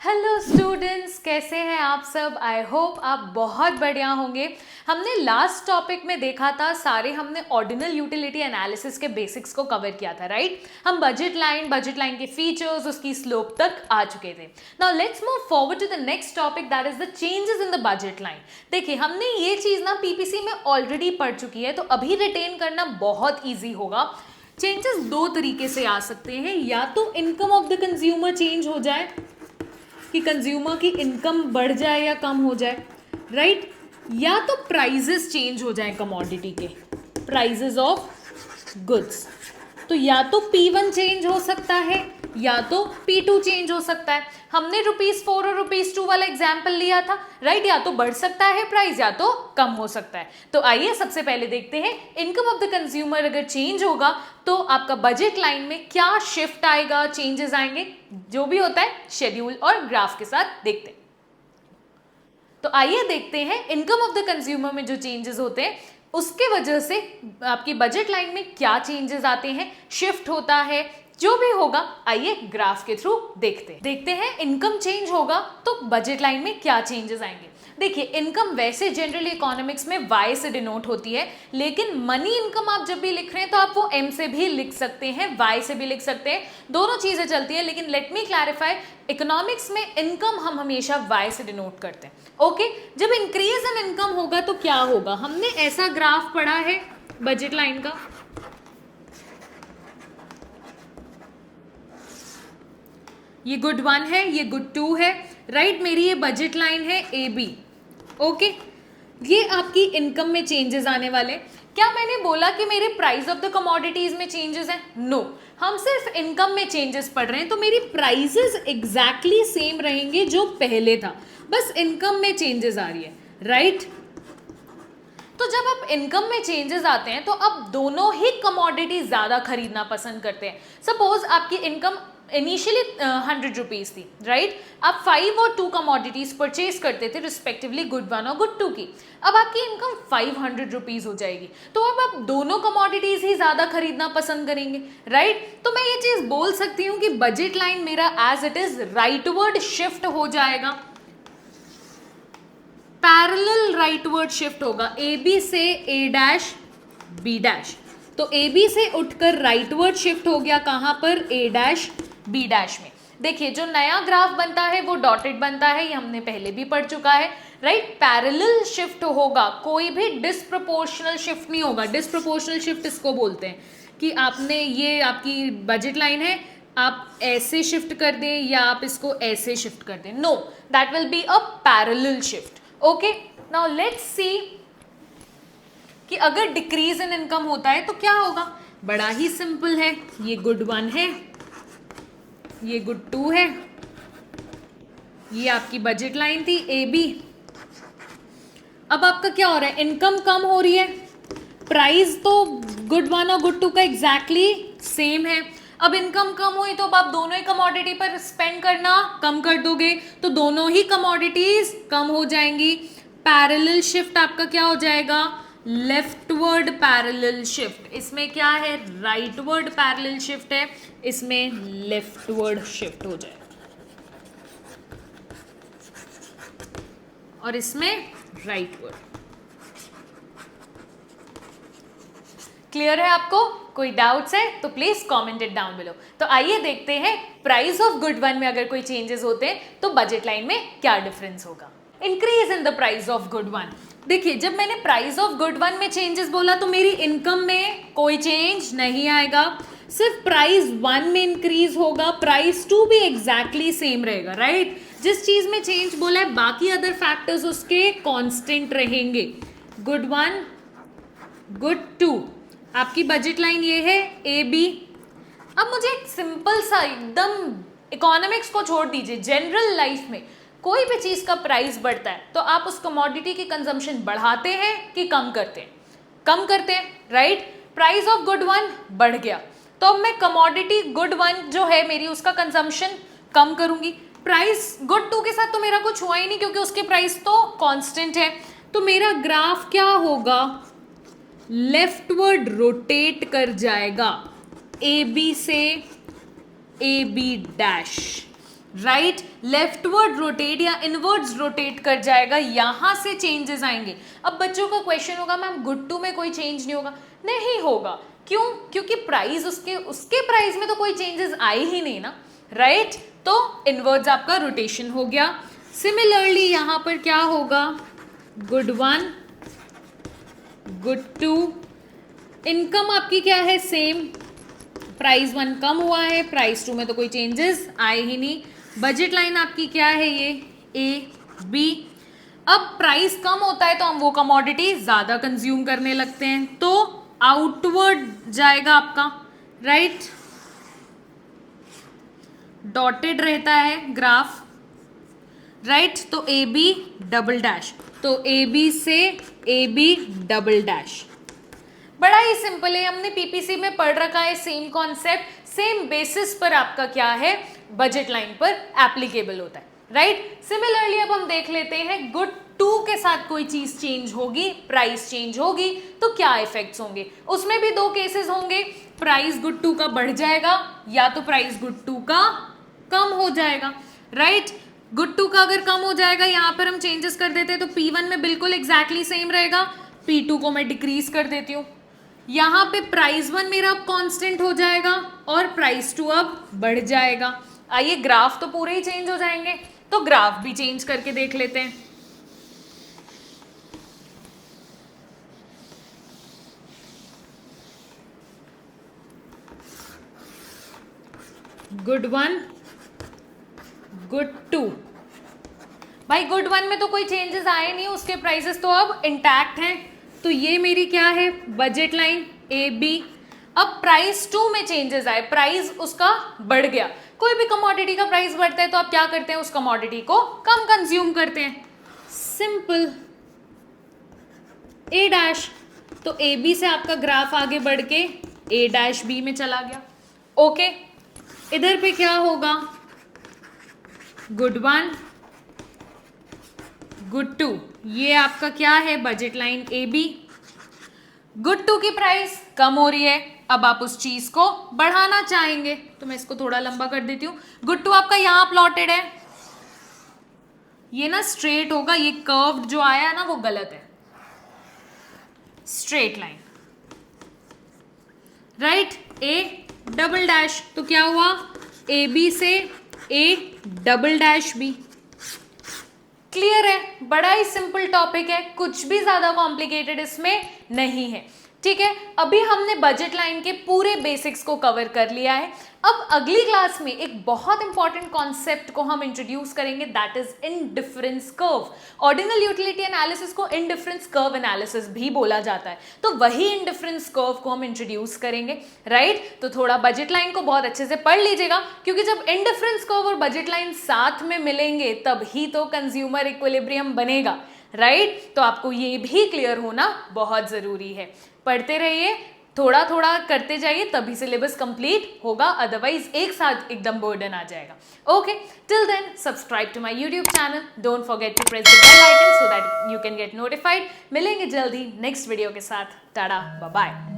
Hello students, कैसे हैं आप सब। आई होप आप बहुत बढ़िया होंगे। हमने लास्ट टॉपिक में देखा था, हमने ऑर्डिनल यूटिलिटी एनालिसिस के बेसिक्स को कवर किया था, राइट। हम बजट लाइन के फीचर्स, उसकी स्लोप तक आ चुके थे। Now let's move forward to the next topic, that is the changes in the budget line. देखिए, हमने ये चीज़ ना पीपीसी में ऑलरेडी पढ़ चुकी है, तो अभी रिटेन करना बहुत ईजी होगा। चेंजेस दो तरीके से आ सकते हैं, या तो income of the consumer change हो जाए कि कंज्यूमर की इनकम बढ़ जाए या कम हो जाए, राइट। या तो प्राइजेस चेंज हो जाए कमोडिटी के, प्राइजेस ऑफ गुड्स। तो या तो P1 चेंज हो सकता है या तो P2 चेंज हो सकता है। हमने ₹4 और ₹2 वाला एग्जाम्पल लिया था, राइट। या तो बढ़ सकता है प्राइस या तो कम हो सकता है। तो आइए सबसे पहले देखते हैं इनकम ऑफ द कंज्यूमर अगर चेंज होगा तो आपका बजट लाइन में क्या शिफ्ट आएगा, चेंजेस आएंगे। जो भी होता है शेड्यूल और ग्राफ के साथ देखते हैं। तो आइए देखते हैं इनकम ऑफ द कंज्यूमर में जो चेंजेस होते हैं उसके वजह से आपकी बजट लाइन में क्या चेंजेस आते हैं, शिफ्ट होता है, जो भी होगा आइए ग्राफ के थ्रू देखते हैं। इनकम चेंज होगा तो बजट लाइन में क्या चेंजेस आएंगे। देखिए, इनकम वैसे जनरली इकोनॉमिक्स में Y से डिनोट होती है, लेकिन मनी इनकम आप जब भी लिख रहे हैं तो आप वो M से भी लिख सकते हैं, Y से भी लिख सकते हैं, दोनों चीजें चलती है। लेकिन लेट मी क्लैरिफाई, इकोनॉमिक्स में इनकम हम हमेशा Y से डिनोट करते हैं, ओके। जब इंक्रीज इन इनकम होगा तो क्या होगा, हमने ऐसा ग्राफ पढ़ा है बजट लाइन का। ये गुड 1 है, ये गुड 2 है, राइट। मेरी ये बजट लाइन है AB, ओके। ये आपकी इनकम में चेंजेस आने वाले। क्या मैंने बोला कि मेरे प्राइस ऑफ द कमोडिटीज में चेंजेस हैं? नो, हम सिर्फ इनकम में चेंजेस पढ़ रहे हैं, तो मेरी प्राइसेस एग्जैक्टली सेम रहेंगे जो पहले था, बस इनकम में चेंजेस आ रही है, राइट। तो जब आप इनकम में चेंजेस आते हैं तो अब दोनों ही कमोडिटी ज्यादा खरीदना पसंद करते हैं। सपोज आपकी इनकम इनिशियली 100 रुपीज थी, राइट। आप 5 और 2 कमोडिटीज परचेज करते थे रिस्पेक्टिवली गुड 1 और गुड 2 की। अब आपकी इनकम 500 रुपीज हो जाएगी, तो अब आप दोनों कमोडिटीज ही ज्यादा खरीदना पसंद करेंगे, राइट। तो मैं ये चीज बोल सकती हूँ कि बजट लाइन मेरा as it is rightward shift हो जाएगा, पैरेलल राइटवर्ड शिफ्ट होगा। AB से A' B', तो AB से उठकर राइटवर्ड शिफ्ट हो गया कहां पर, A' B' में। देखिए, जो नया ग्राफ बनता है वो डॉटेड बनता है, ये हमने पहले भी पढ़ चुका है, राइट। पैरेलल शिफ्ट होगा, कोई भी डिसप्रोपोर्शनल शिफ्ट नहीं होगा। डिसप्रोपोर्शनल शिफ्ट इसको बोलते हैं कि आपने, ये आपकी बजट लाइन है, आप ऐसे शिफ्ट कर दें या आप इसको ऐसे शिफ्ट कर दें। No, that will be a parallel shift, okay. Now let's see कि अगर डिक्रीज इन इनकम होता है तो क्या होगा। बड़ा ही सिंपल है, ये गुड 1 है, ये गुड 2 है, ये आपकी बजट लाइन थी AB। अब आपका क्या हो रहा है, इनकम कम हो रही है, प्राइस तो गुड 1 और गुड 2 का एग्जैक्टली सेम है। अब इनकम कम हुई तो अब आप दोनों ही कमोडिटी पर स्पेंड करना कम कर दोगे, तो दोनों ही कमोडिटीज कम हो जाएंगी। पैरेलल शिफ्ट आपका क्या हो जाएगा, लेफ्टवर्ड पैरेलल शिफ्ट। इसमें क्या है, राइटवर्ड पैरेलल शिफ्ट है, इसमें लेफ्टवर्ड शिफ्ट हो जाएगा, और इसमें राइटवर्ड। क्लियर है आपको? कोई डाउट्स है तो please comment it down below. तो आइए देखते हैं प्राइस ऑफ गुड 1 में अगर कोई चेंजेस होते हैं तो बजट लाइन में क्या डिफरेंस होगा। Increase in the price of good 1। देखिए, जब मैंने प्राइस ऑफ गुड 1 में चेंजेस बोला तो मेरी इनकम में कोई चेंज नहीं आएगा, सिर्फ प्राइस 1 में इंक्रीज होगा, प्राइस 2 भी एग्जैक्टली सेम रहेगा, राइट। जिस चीज में चेंज बोला है बाकी अदर फैक्टर्स उसके कांस्टेंट रहेंगे। गुड 1 गुड 2, आपकी बजट लाइन ये है AB। अब मुझे एक सिंपल सा, एकदम इकोनॉमिक्स को छोड़ दीजिए, जनरल लाइफ में कोई भी चीज का प्राइस बढ़ता है तो आप उस कमोडिटी की कंजम्पशन बढ़ाते हैं कि कम करते हैं? कम करते हैं, राइट। प्राइस ऑफ गुड 1 बढ़ गया तो अब मैं कमोडिटी गुड 1 जो है मेरी, उसका कंजम्पशन कम करूंगी। प्राइस गुड 2 के साथ तो मेरा कुछ हुआ ही नहीं क्योंकि उसके प्राइस तो कांस्टेंट है, तो मेरा ग्राफ क्या होगा, लेफ्टवर्ड रोटेट कर जाएगा AB से AB', राइट, लेफ्टवर्ड रोटेट या इनवर्ड्स रोटेट कर जाएगा, यहां से चेंजेस आएंगे। अब बच्चों का क्वेश्चन होगा मैम गुड टू में कोई चेंज नहीं होगा, नहीं होगा, क्यों? क्योंकि प्राइस उसके प्राइस में तो कोई चेंजेस आए ही नहीं ना, राइट? तो इनवर्ड्स आपका रोटेशन हो गया। सिमिलरली यहां पर क्या होगा, good one, good two, income आपकी क्या है, सेम, प्राइस 1 कम हुआ है, प्राइस 2 में तो कोई चेंजेस आए ही नहीं। बजट लाइन आपकी क्या है, ये ए बी। अब प्राइस कम होता है तो हम वो कमोडिटी ज्यादा कंज्यूम करने लगते हैं, तो आउटवर्ड जाएगा आपका, राइट? डॉटेड रहता है ग्राफ, राइट? तो ए बी डबल डैश, तो ए बी से ए बी डबल डैश। बड़ा ही सिंपल है, हमने पीपीसी में पढ़ रखा है, सेम कॉन्सेप्ट, सेम बेसिस पर आपका क्या है, बजट लाइन पर एप्लीकेबल होता है, राइट? सिमिलरली अब हम देख लेते हैं गुड टू के साथ कोई चीज चेंज होगी, प्राइस चेंज होगी तो क्या इफेक्ट्स होंगे। उसमें भी 2 केसेस होंगे, प्राइस गुड टू का बढ़ जाएगा या तो प्राइस गुड टू का कम हो जाएगा, राइट? गुड टू का अगर कम हो जाएगा, यहां पर हम चेंजेस कर देते हैं तो P1 में बिल्कुल एग्जैक्टली सेम रहेगा, P2 को मैं डिक्रीज कर देती हूँ, यहाँ पे प्राइस 1 मेरा अब कांस्टेंट हो जाएगा और प्राइस 2 अब बढ़ जाएगा। आइए ग्राफ तो पूरे ही चेंज हो जाएंगे, तो ग्राफ भी चेंज करके देख लेते हैं। गुड वन, गुड टू, भाई गुड वन में तो कोई चेंजेस आए नहीं, उसके प्राइसेस तो अब इंटैक्ट हैं, तो ये मेरी क्या है, बजट लाइन ए बी। अब प्राइस 2 में चेंजेस आए, प्राइस उसका बढ़ गया, कोई भी कमोडिटी का प्राइस बढ़ता है तो आप क्या करते हैं, उस कमोडिटी को कम कंज्यूम करते हैं, सिंपल, ए डैश। तो ए बी से आपका ग्राफ आगे बढ़ के ए डैश बी में चला गया, ओके। इधर पे क्या होगा, गुड वन, गुड टू, ये आपका क्या है, budget line A B. Good two की प्राइस कम हो रही है, अब आप उस चीज को बढ़ाना चाहेंगे, तो मैं इसको थोड़ा लंबा कर देती हूं। गुड टू आपका यहां प्लॉटेड है, ये ना स्ट्रेट होगा, ये कर्व्ड जो आया है ना वो गलत है, straight line, right? A double dash, तो क्या हुआ, ए बी से A double dash B. Clear है, बड़ा ही सिंपल टॉपिक है, कुछ भी ज्यादा कॉम्प्लिकेटेड इसमें नहीं है, ठीक है? अभी हमने बजट लाइन के पूरे बेसिक्स को कवर कर लिया है। अब अगली क्लास में एक बहुत इंपॉर्टेंट कॉन्सेप्ट को हम इंट्रोड्यूस करेंगे, that is indifference curve. Ordinal utility analysis को इनडिफरेंस कर्व एनालिसिस भी बोला जाता है, तो वही इनडिफरेंस कर्व को हम इंट्रोड्यूस करेंगे, राइट? तो थोड़ा बजट लाइन को बहुत अच्छे से पढ़ लीजिएगा, क्योंकि जब इनडिफरेंस कर्व और बजट लाइन साथ में मिलेंगे तब ही तो कंज्यूमर इक्विलिब्रियम बनेगा, राइट? तो आपको ये भी क्लियर होना बहुत जरूरी है। पढ़ते रहिए, थोड़ा थोड़ा करते जाइए, तभी सिलेबस कंप्लीट होगा, अदरवाइज एक साथ एकदम बर्डन आ जाएगा। Okay, till then subscribe to my YouTube channel, don't forget to press the bell icon so that you can get notified. मिलेंगे जल्दी नेक्स्ट वीडियो के साथ, टाटा, बाय बाय।